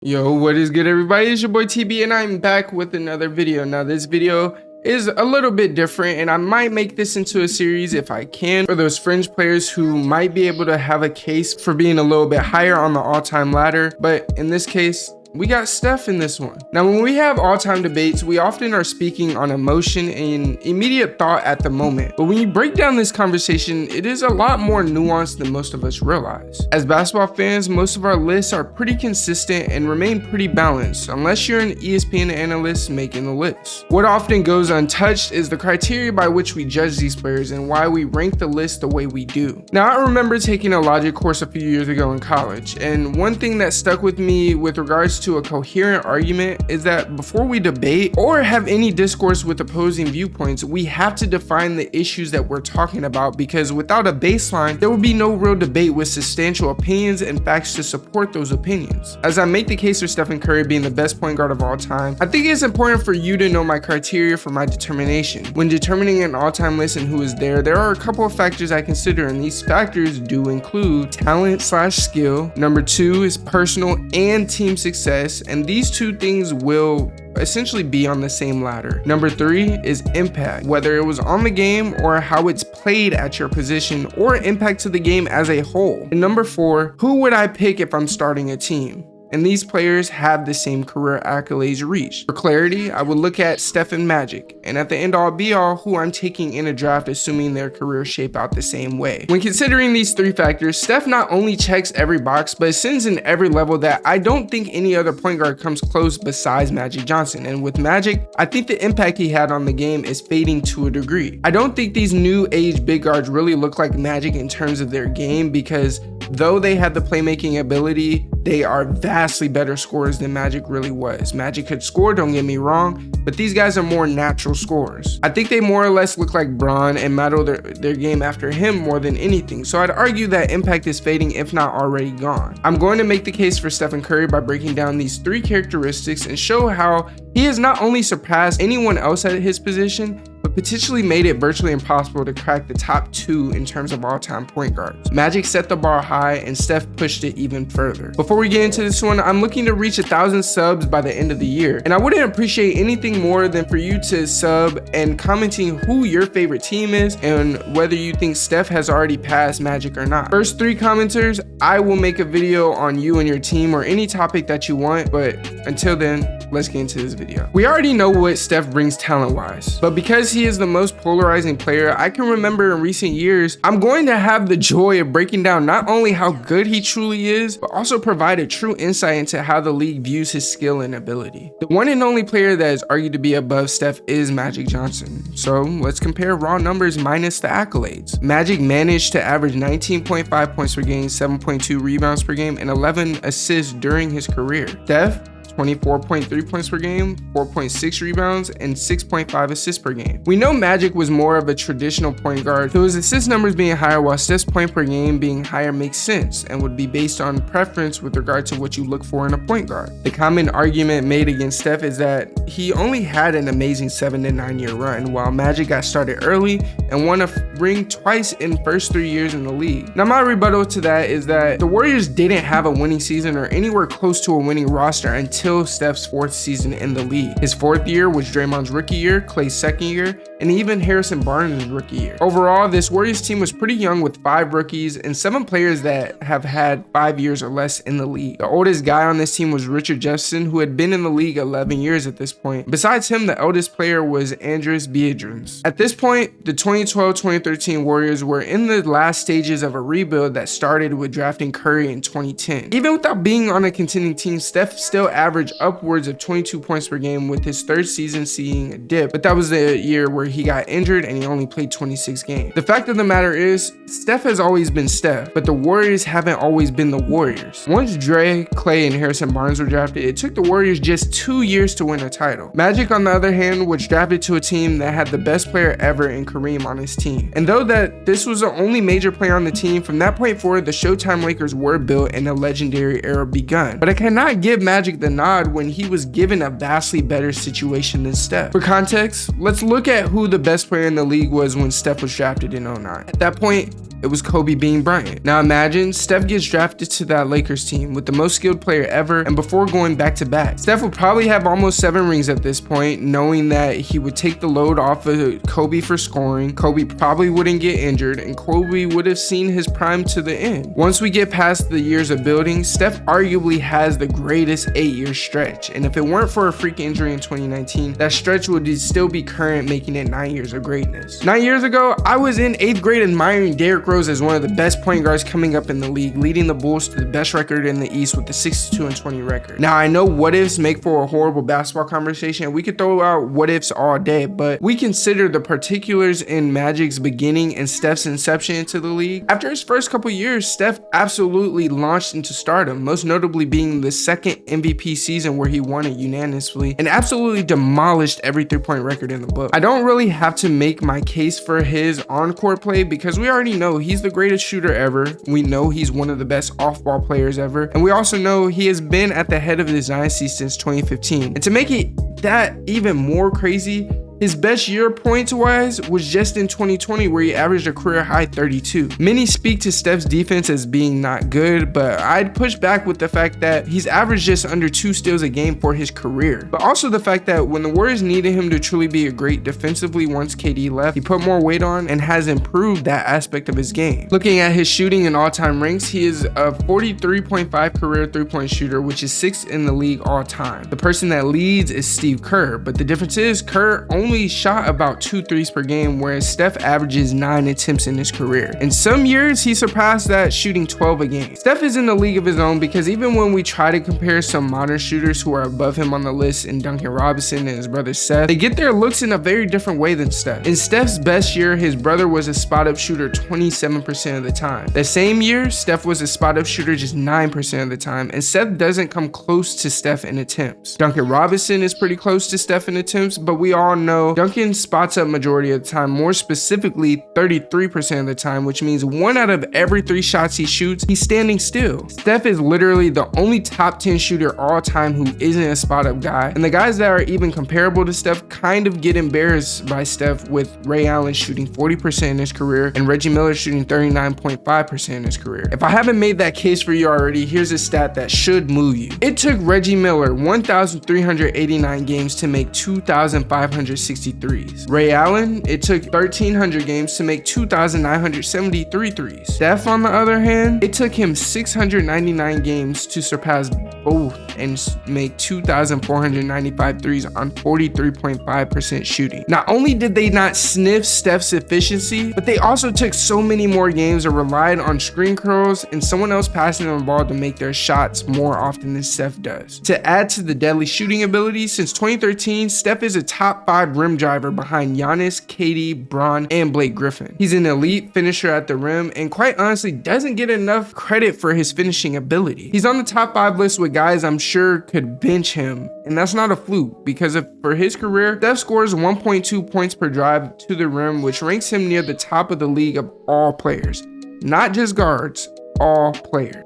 Yo, what is good, everybody? It's your boy TB and I'm back with another video. Now this video is a little bit different and I might make this into a series if I can for those fringe players who might be able to have a case for being a little bit higher on the all-time ladder, but in this case we got Steph in this one. Now, when we have all-time debates, we often are speaking on emotion and immediate thought at the moment. But when you break down this conversation, it is a lot more nuanced than most of us realize. As basketball fans, most of our lists are pretty consistent and remain pretty balanced, unless you're an ESPN analyst making the list. What often goes untouched is the criteria by which we judge these players and why we rank the list the way we do. Now, I remember taking a logic course a few years ago in college, and one thing that stuck with me with regards to a coherent argument is that before we debate or have any discourse with opposing viewpoints, we have to define the issues that we're talking about, because without a baseline, there would be no real debate with substantial opinions and facts to support those opinions. As I make the case for Stephen Curry being the best point guard of all time, I think it's important for you to know my criteria for my determination. When determining an all-time list and who is there are a couple of factors I consider, and these factors do include talent/skill. Number 2 is personal and team success, and these two things will essentially be on the same ladder. Number 3 is impact, whether it was on the game or how it's played at your position or impact to the game as a whole. And number 4, who would I pick if I'm starting a team? And these players have the same career accolades reached. For clarity, I would look at Steph and Magic, and at the end all be all, who I'm taking in a draft assuming their careers shape out the same way. When considering these 3 factors, Steph not only checks every box, but ascends in every level that I don't think any other point guard comes close besides Magic Johnson. And with Magic, I think the impact he had on the game is fading to a degree. I don't think these new age big guards really look like Magic in terms of their game, because though they have the playmaking ability, they are vastly better scorers than Magic really was. Magic could score, don't get me wrong, but these guys are more natural scorers. I think they more or less look like Bron and model their game after him more than anything. So I'd argue that impact is fading, if not already gone. I'm going to make the case for Stephen Curry by breaking down these 3 characteristics and show how he has not only surpassed anyone else at his position, but potentially made it virtually impossible to crack the top 2 in terms of all-time point guards. Magic set the bar high and Steph pushed it even further. Before we get into this one, I'm looking to reach 1,000 subs by the end of the year, and I wouldn't appreciate anything more than for you to sub and commenting who your favorite team is and whether you think Steph has already passed Magic or not. First 3 commenters, I will make a video on you and your team or any topic that you want, but until then, let's get into this video. We already know what Steph brings talent-wise, but because he is the most polarizing player I can remember in recent years, I'm going to have the joy of breaking down not only how good he truly is, but also provide a true insight into how the league views his skill and ability. The one and only player that is argued to be above Steph is Magic Johnson. So let's compare raw numbers minus the accolades. Magic managed to average 19.5 points per game, 7.2 rebounds per game, and 11 assists during his career. Steph, 24.3 points per game, 4.6 rebounds, and 6.5 assists per game. We know Magic was more of a traditional point guard, so his assist numbers being higher while Steph's point per game being higher makes sense and would be based on preference with regard to what you look for in a point guard. The common argument made against Steph is that he only had an amazing 7 to 9 year run, while Magic got started early and won a ring twice in first 3 years in the league. Now, my rebuttal to that is that the Warriors didn't have a winning season or anywhere close to a winning roster until Steph's 4th season in the league. His 4th year was Draymond's rookie year, Klay's 2nd year, and even Harrison Barnes' rookie year. Overall, this Warriors team was pretty young with 5 rookies and 7 players that have had 5 years or less in the league. The oldest guy on this team was Richard Jefferson, who had been in the league 11 years at this point. Besides him, the eldest player was Andres Biedrins. At this point, the 2012-2013 Warriors were in the last stages of a rebuild that started with drafting Curry in 2010. Even without being on a contending team, Steph still averaged upwards of 22 points per game, with his 3rd season seeing a dip, but that was the year where he got injured and he only played 26 games. The fact of the matter is, Steph has always been Steph, but the Warriors haven't always been the Warriors. Once Dre, Klay, and Harrison Barnes were drafted, it took the Warriors just 2 years to win a title. Magic, on the other hand, was drafted to a team that had the best player ever in Kareem on his team. And though that this was the only major player on the team, from that point forward, the Showtime Lakers were built and a legendary era begun. But I cannot give Magic the nod when he was given a vastly better situation than Steph. For context, let's look at who the best player in the league was when Steph was drafted in 09. At that point, it was Kobe Bean Bryant. Now imagine Steph gets drafted to that Lakers team with the most skilled player ever, and before going back to back. Steph would probably have almost 7 rings at this point, knowing that he would take the load off of Kobe for scoring. Kobe probably wouldn't get injured, and Kobe would have seen his prime to the end. Once we get past the years of building, Steph arguably has the greatest 8-year stretch, and if it weren't for a freak injury in 2019, that stretch would still be current, making it 9 years of greatness. 9 years ago, I was in 8th grade admiring Derrick Rose as one of the best point guards coming up in the league, leading the Bulls to the best record in the East with the 62-20 record. Now I know what ifs make for a horrible basketball conversation, and we could throw out what ifs all day, but we consider the particulars in Magic's beginning and Steph's inception into the league. After his first couple years, Steph absolutely launched into stardom, most notably being the second MVP season where he won it unanimously and absolutely demolished every 3-point record in the book. I don't really have to make my case for his on-court play because we already know he's the greatest shooter ever. We know he's one of the best off-ball players ever. And we also know he has been at the head of his dynasty since 2015. And to make it that even more crazy, his best year points-wise was just in 2020 where he averaged a career-high 32. Many speak to Steph's defense as being not good, but I'd push back with the fact that he's averaged just under 2 steals a game for his career. But also the fact that when the Warriors needed him to truly be a great defensively once KD left, he put more weight on and has improved that aspect of his game. Looking at his shooting in all-time ranks, he is a 43.5 career 3-point shooter, which is 6th in the league all-time. The person that leads is Steve Kerr, but the difference is Kerr only shot about 2 threes per game, whereas Steph averages 9 attempts in his career. In some years, he surpassed that, shooting 12 a game. Steph is in a league of his own because even when we try to compare some modern shooters who are above him on the list in Duncan Robinson and his brother Seth, they get their looks in a very different way than Steph. In Steph's best year, his brother was a spot-up shooter 27% of the time. The same year, Steph was a spot-up shooter just 9% of the time, and Seth doesn't come close to Steph in attempts. Duncan Robinson is pretty close to Steph in attempts, but we all know Duncan spots up majority of the time, more specifically 33% of the time, which means 1 out of every 3 shots he shoots, he's standing still. Steph is literally the only top 10 shooter all time who isn't a spot up guy, and the guys that are even comparable to Steph kind of get embarrassed by Steph, with Ray Allen shooting 40% in his career and Reggie Miller shooting 39.5% in his career. If I haven't made that case for you already, here's a stat that should move you. It took Reggie Miller 1,389 games to make 2,563s. Ray Allen, it took 1,300 games to make 2,973 threes. Steph, on the other hand, it took him 699 games to surpass both and make 2,495 threes on 43.5% shooting. Not only did they not sniff Steph's efficiency, but they also took so many more games and relied on screen curls and someone else passing them the ball to make their shots more often than Steph does. To add to the deadly shooting ability, since 2013, Steph is a top 5 rim driver behind Giannis, KD, Bron, and Blake Griffin. He's an elite finisher at the rim and quite honestly doesn't get enough credit for his finishing ability. He's on the top 5 list with guys I'm sure could bench him, and that's not a fluke because for his career, Steph scores 1.2 points per drive to the rim, which ranks him near the top of the league of all players, not just guards, all players.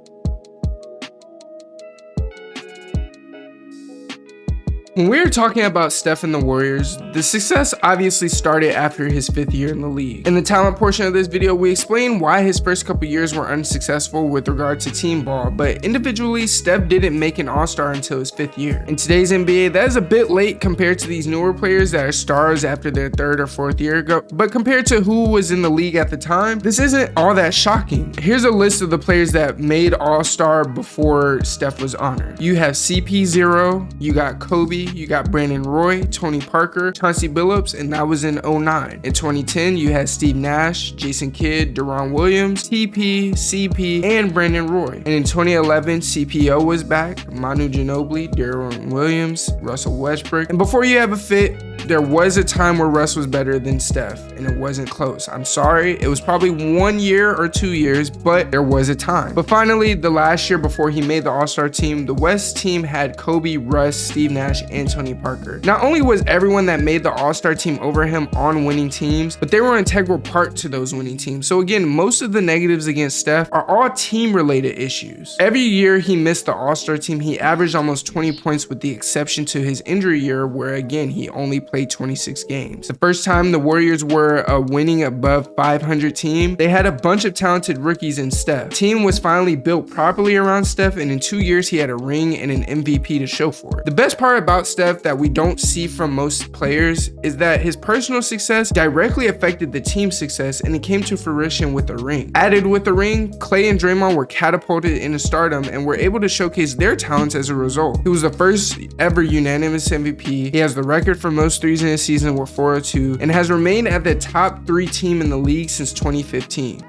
When we were talking about Steph and the Warriors, the success obviously started after his 5th year in the league. In the talent portion of this video, we explain why his first couple years were unsuccessful with regard to team ball, but individually, Steph didn't make an all-star until his 5th year. In today's NBA, that is a bit late compared to these newer players that are stars after their 3rd or 4th year, but compared to who was in the league at the time, this isn't all that shocking. Here's a list of the players that made all-star before Steph was honored. You have CP0, you got Kobe, you got Brandon Roy, Tony Parker, Chauncey Billups, and that was in 09. In 2010, you had Steve Nash, Jason Kidd, Deron Williams, TP, CP, and Brandon Roy. And in 2011, CPO was back, Manu Ginobili, Deron Williams, Russell Westbrook. And before you have a fit, there was a time where Russ was better than Steph, and it wasn't close. I'm sorry, it was probably 1 year or 2 years, but there was a time. But finally, the last year before he made the All-Star team, the West team had Kobe, Russ, Steve Nash, and Tony Parker. Not only was everyone that made the All-Star team over him on winning teams, but they were an integral part to those winning teams. So again, most of the negatives against Steph are all team-related issues. Every year he missed the All-Star team, he averaged almost 20 points with the exception to his injury year where again he only played 26 games. The first time the Warriors were a winning above 500 team, they had a bunch of talented rookies in Steph. The team was finally built properly around Steph, and in 2 years he had a ring and an MVP to show for it. The best part about Steph that we don't see from most players is that his personal success directly affected the team's success, and it came to fruition with the ring. Added with the ring, Klay and Draymond were catapulted into stardom and were able to showcase their talents as a result. He was the first ever unanimous MVP. He has the record for most threes in a season with 402 and has remained at the top 3 team in the league since 2015.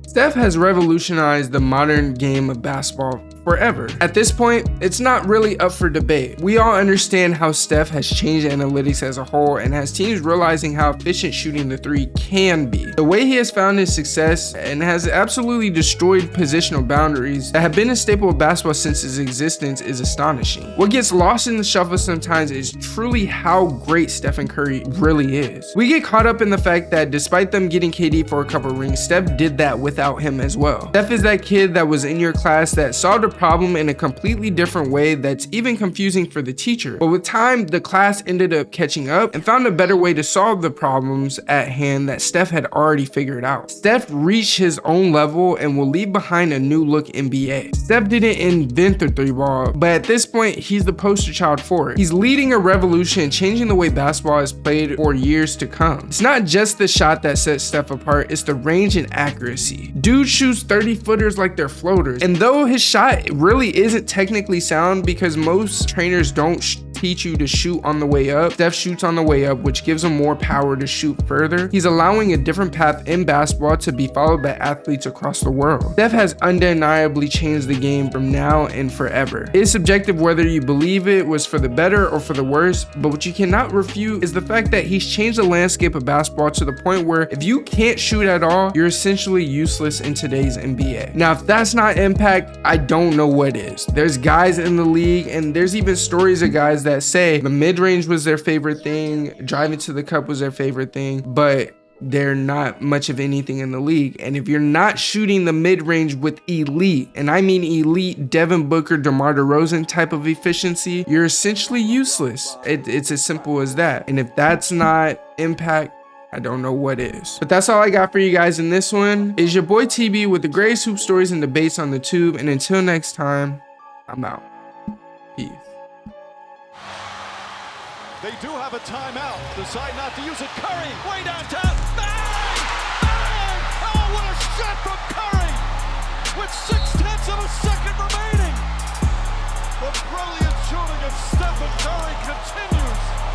Steph has revolutionized the modern game of basketball forever. At this point, it's not really up for debate. We all understand how Steph has changed analytics as a whole and has teams realizing how efficient shooting the three can be. The way he has found his success and has absolutely destroyed positional boundaries that have been a staple of basketball since its existence is astonishing. What gets lost in the shuffle sometimes is truly how great Stephen Curry really is. We get caught up in the fact that despite them getting KD for a couple rings, Steph did that without him as well. Steph is that kid that was in your class that solved a problem in a completely different way that's even confusing for the teacher. But with time, the class ended up catching up and found a better way to solve the problems at hand that Steph had already figured out. Steph reached his own level and will leave behind a new look NBA. Steph didn't invent the 3-ball, but at this point, he's the poster child for it. He's leading a revolution and changing the way basketball is played for years to come. It's not just the shot that sets Steph apart, it's the range and accuracy. Dude shoots 30-footers like they're floaters, and though his shot really isn't technically sound because most trainers don't teach you to shoot on the way up, Steph shoots on the way up, which gives him more power to shoot further. He's allowing a different path in basketball to be followed by athletes across the world. Steph has undeniably changed the game from now and forever. It's subjective whether you believe it was for the better or for the worse, but what you cannot refute is the fact that he's changed the landscape of basketball to the point where if you can't shoot at all, you're essentially useless in today's NBA. Now, if that's not impact, I don't know what is. There's guys in the league, and there's even stories of guys that say the mid-range was their favorite thing, driving to the cup was their favorite thing, but they're not much of anything in the league. And if you're not shooting the mid-range with elite, and I mean elite Devin Booker, DeMar DeRozan type of efficiency, you're essentially useless. It's as simple as that. And if that's not impact, I don't know what is. But that's all I got for you guys in this one. It's your boy TB with the greatest hoop stories and debates on the tube. And until next time, I'm out. Peace. They do have a timeout. Decide not to use it. Curry, way downtown. Bang! Bang! Oh, what a shot from Curry! With 0.6 of a second remaining. The brilliant shooting of Stephen Curry continues.